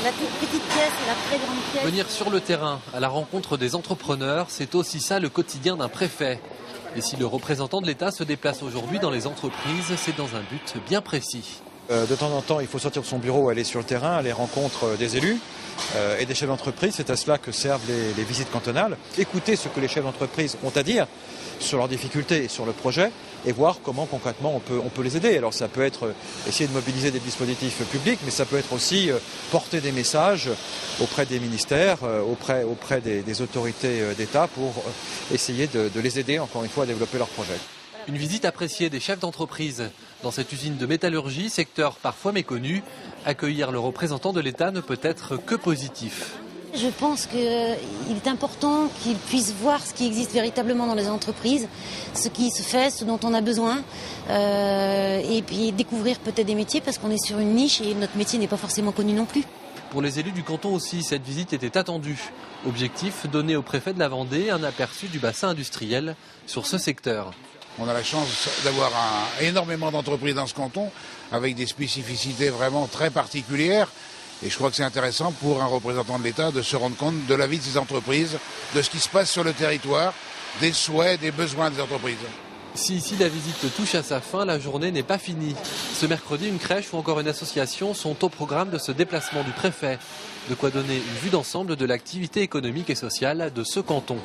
la toute petite pièce et la très grande pièce. Venir sur le terrain, à la rencontre des entrepreneurs, c'est aussi ça le quotidien d'un préfet. Et si le représentant de l'État se déplace aujourd'hui dans les entreprises, c'est dans un but bien précis. De temps en temps, il faut sortir de son bureau, aller sur le terrain, aller rencontre des élus et des chefs d'entreprise. C'est à cela que servent les visites cantonales. Écouter ce que les chefs d'entreprise ont à dire sur leurs difficultés et sur le projet et voir comment concrètement on peut les aider. Alors ça peut être essayer de mobiliser des dispositifs publics, mais ça peut être aussi porter des messages auprès des ministères, auprès des autorités d'État pour essayer de les aider encore une fois à développer leurs projets. Une visite appréciée des chefs d'entreprise. Dans cette usine de métallurgie, secteur parfois méconnu, accueillir le représentant de l'État ne peut être que positif. Je pense qu'il est important qu'ils puissent voir ce qui existe véritablement dans les entreprises, ce qui se fait, ce dont on a besoin, et puis découvrir peut-être des métiers parce qu'on est sur une niche et notre métier n'est pas forcément connu non plus. Pour les élus du canton aussi, cette visite était attendue. Objectif, donner au préfet de la Vendée un aperçu du bassin industriel sur ce secteur. On a la chance d'avoir énormément d'entreprises dans ce canton avec des spécificités vraiment très particulières. Et je crois que c'est intéressant pour un représentant de l'État de se rendre compte de la vie de ces entreprises, de ce qui se passe sur le territoire, des souhaits, des besoins des entreprises. Si ici la visite touche à sa fin, la journée n'est pas finie. Ce mercredi, une crèche ou encore une association sont au programme de ce déplacement du préfet. De quoi donner une vue d'ensemble de l'activité économique et sociale de ce canton.